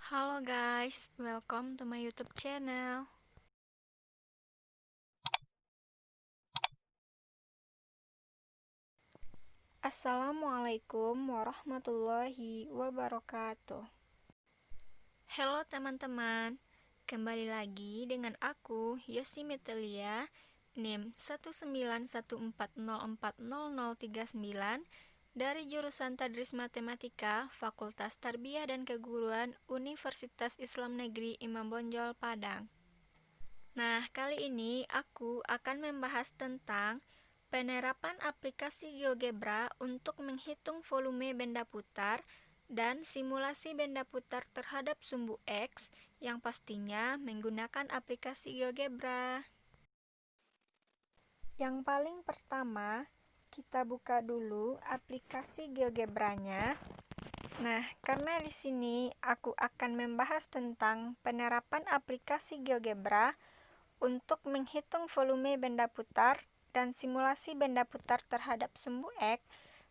Halo guys, welcome to my YouTube channel. Assalamualaikum warahmatullahi wabarakatuh. Halo teman-teman, kembali lagi dengan aku Yosi Metelia, NIM 191404039 dari jurusan Tadris Matematika Fakultas Tarbiyah dan Keguruan Universitas Islam Negeri Imam Bonjol Padang. Nah, kali ini aku akan membahas tentang penerapan aplikasi GeoGebra untuk menghitung volume benda putar dan simulasi benda putar terhadap sumbu X yang pastinya menggunakan aplikasi GeoGebra. Yang paling pertama, kita buka dulu aplikasi GeoGebra-nya. Nah, karena di sini aku akan membahas tentang penerapan aplikasi GeoGebra untuk menghitung volume benda putar dan simulasi benda putar terhadap sumbu X,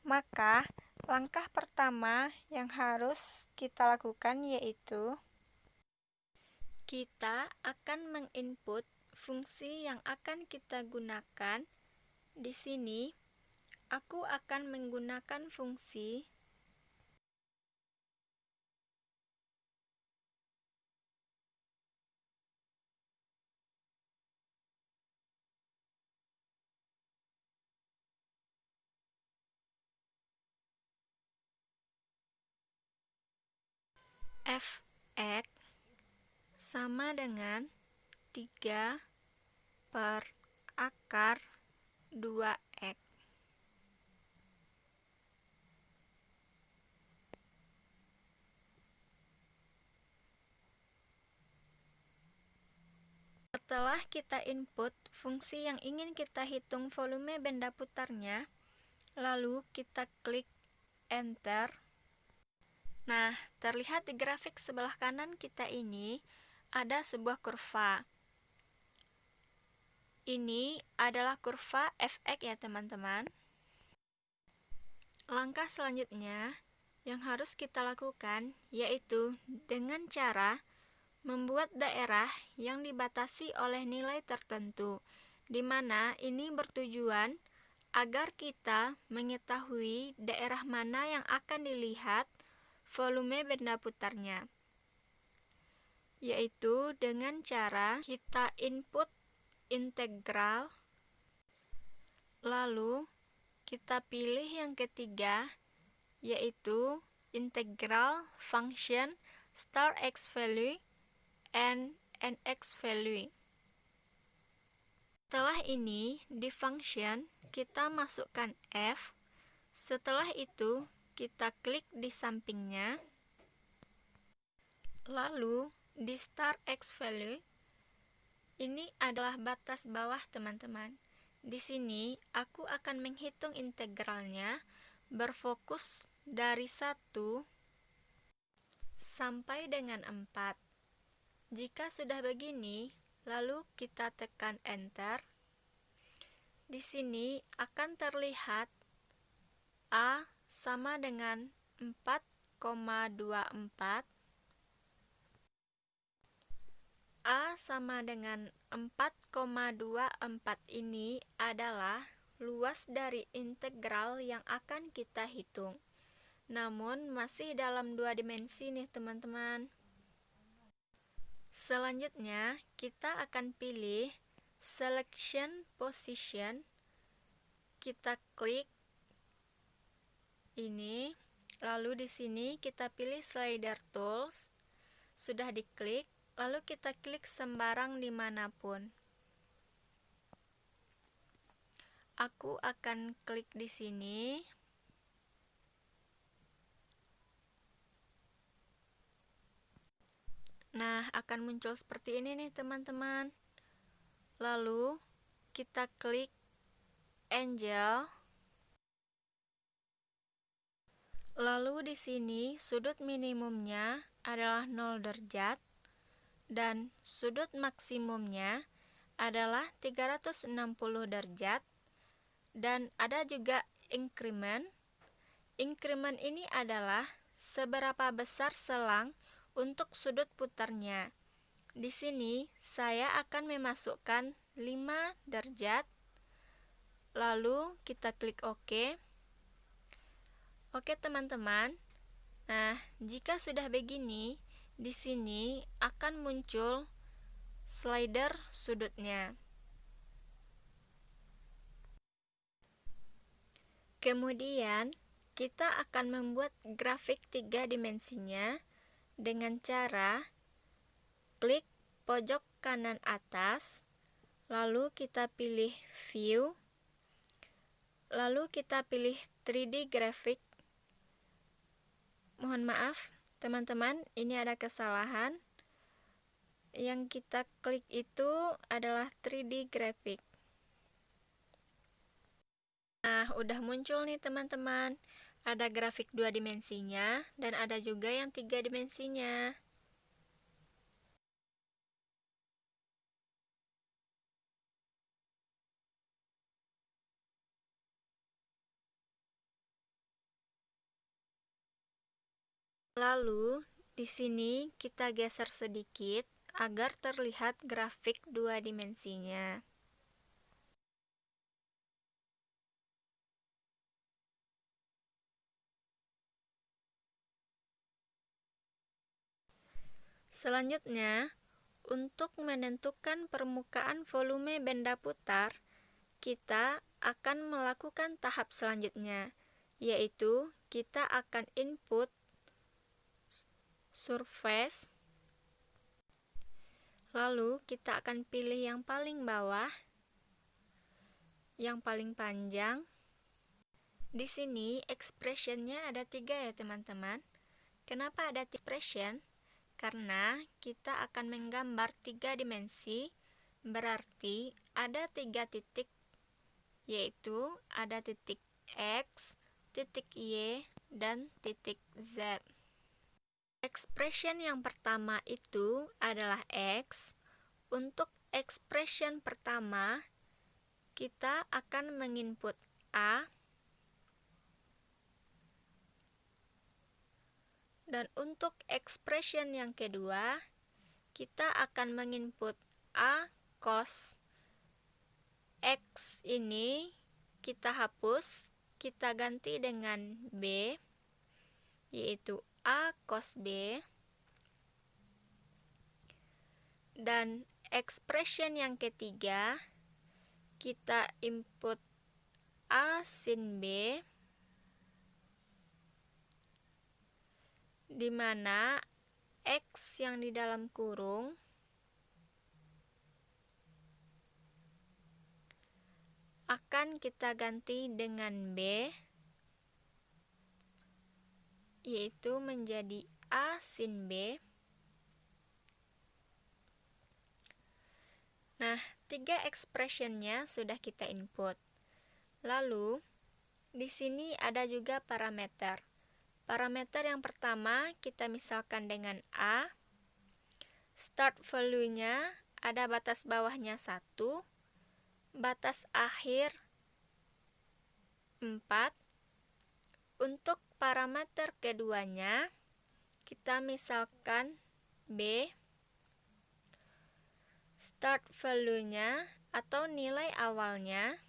maka langkah pertama yang harus kita lakukan yaitu kita akan menginput fungsi yang akan kita gunakan. Di sini aku akan menggunakan fungsi f(x) sama dengan 3 per akar 2x. Setelah kita input fungsi yang ingin kita hitung volume benda putarnya, lalu kita klik enter. Nah, terlihat di grafik sebelah kanan kita ini ada sebuah kurva. Ini adalah kurva f(x) ya teman-teman. Langkah selanjutnya yang harus kita lakukan yaitu dengan cara membuat daerah yang dibatasi oleh nilai tertentu, di mana ini bertujuan agar kita mengetahui daerah mana yang akan dilihat volume benda putarnya, yaitu dengan cara kita input integral, lalu kita pilih yang ketiga yaitu integral function start x value and end x value. Setelah ini di function kita masukkan f, setelah itu kita klik di sampingnya, lalu di start x value ini adalah batas bawah teman-teman. Di sini aku akan menghitung integralnya berfokus dari 1 sampai dengan 4. Jika sudah begini, lalu kita tekan enter. Di sini akan terlihat A sama dengan 4,24. A sama dengan 4,24 ini adalah luas dari integral yang akan kita hitung. Namun masih dalam 2 dimensi nih teman-teman. Selanjutnya kita akan pilih selection position. Kita klik ini, lalu di sini kita pilih slider tools. Sudah diklik, lalu kita klik sembarang dimanapun. Aku akan klik di sini. Nah, akan muncul seperti ini nih teman-teman. Lalu kita klik angel. Lalu di sini sudut minimumnya adalah 0 derajat dan sudut maksimumnya adalah 360 derajat, dan ada juga increment. Increment ini adalah seberapa besar selang Untuk sudut putarnya, di sini saya akan memasukkan 5 derajat, lalu kita klik OK. Oke teman-teman. Nah, jika sudah begini, di sini akan muncul slider sudutnya. Kemudian, kita akan membuat grafik 3 dimensinya dengan cara klik pojok kanan atas, lalu kita pilih View, lalu kita pilih 3D Graphic. Mohon maaf, teman-teman, ini ada kesalahan. Yang kita klik itu adalah 3D Graphic. Nah, udah muncul nih teman-teman. Ada grafik 2 dimensinya dan ada juga yang 3 dimensinya. Lalu, di sini kita geser sedikit agar terlihat grafik 2 dimensinya. Selanjutnya, untuk menentukan permukaan volume benda putar, kita akan melakukan tahap selanjutnya, yaitu kita akan input surface, lalu kita akan pilih yang paling bawah, yang paling panjang. Di sini expressionnya ada 3 ya teman-teman. Kenapa ada expression? Karena kita akan menggambar 3 dimensi, berarti ada 3 titik, yaitu ada titik X, titik Y, dan titik Z. Expression yang pertama itu adalah X. Untuk expression pertama, kita akan menginput A. Dan untuk expression yang kedua, kita akan menginput A cos X ini kita hapus, kita ganti dengan B, yaitu A cos B. Dan expression yang ketiga, kita input A sin B, di mana X yang di dalam kurung akan kita ganti dengan B, yaitu menjadi A sin B. Nah, 3 expressionnya sudah kita input. Lalu, di sini ada juga parameter. Parameter yang pertama kita misalkan dengan A. Start value-nya ada batas bawahnya 1, batas akhir 4. Untuk parameter keduanya, kita misalkan B. Start value-nya atau nilai awalnya.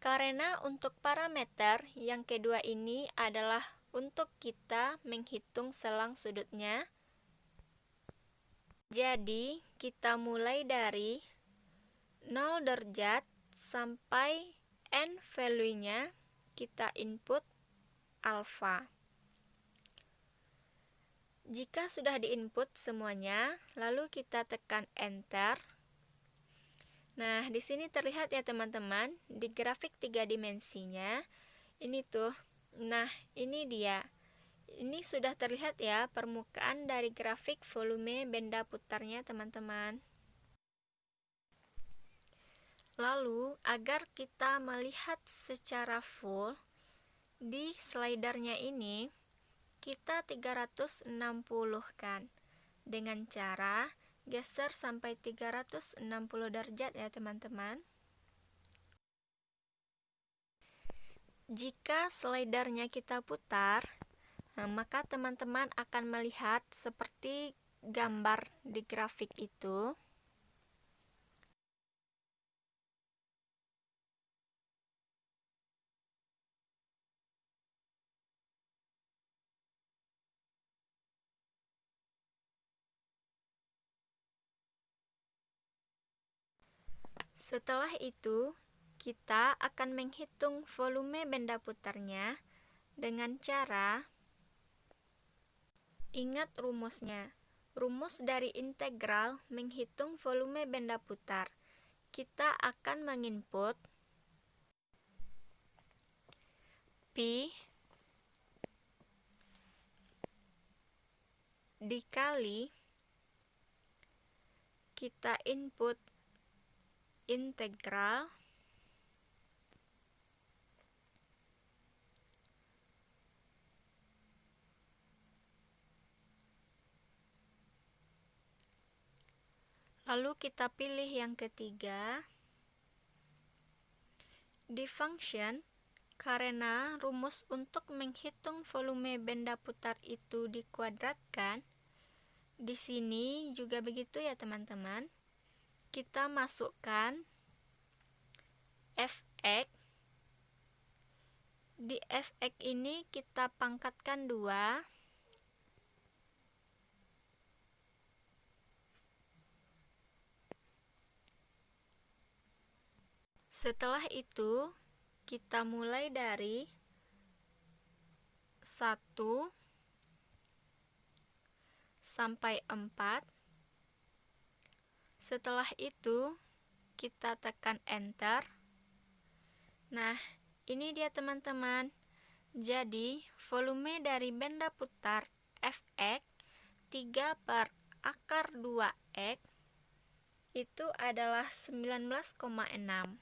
Karena untuk parameter yang kedua ini adalah untuk kita menghitung selang sudutnya. Jadi, kita mulai dari 0 derajat sampai N value-nya kita input alfa. Jika sudah diinput semuanya, lalu kita tekan enter. Nah, di sini terlihat ya teman-teman, di grafik 3 dimensinya, ini tuh, nah ini dia. Ini sudah terlihat ya permukaan dari grafik volume benda putarnya teman-teman. Lalu, agar kita melihat secara full, di slidernya ini, kita 360 kan dengan cara geser sampai 360 derajat ya teman-teman. Jika slidernya kita putar, Maka teman-teman akan melihat seperti gambar di grafik itu. Setelah itu, kita akan menghitung volume benda putarnya dengan cara ingat rumusnya. Rumus dari integral menghitung volume benda putar. Kita akan menginput Pi dikali kita input integral lalu kita pilih yang ketiga di function. Karena rumus untuk menghitung volume benda putar itu dikuadratkan, di sini juga begitu ya teman-teman. Kita masukkan fx. Di fx ini kita pangkatkan 2. Setelah itu, kita mulai dari 1 sampai 4. Setelah itu, kita tekan enter. Nah, ini dia teman-teman. Jadi, volume dari benda putar Fx 3 per akar 2x itu adalah 19,6.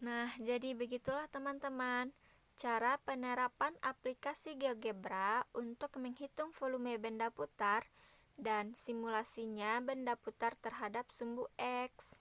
Nah, jadi begitulah teman-teman cara penerapan aplikasi GeoGebra untuk menghitung volume benda putar dan simulasinya benda putar terhadap sumbu X.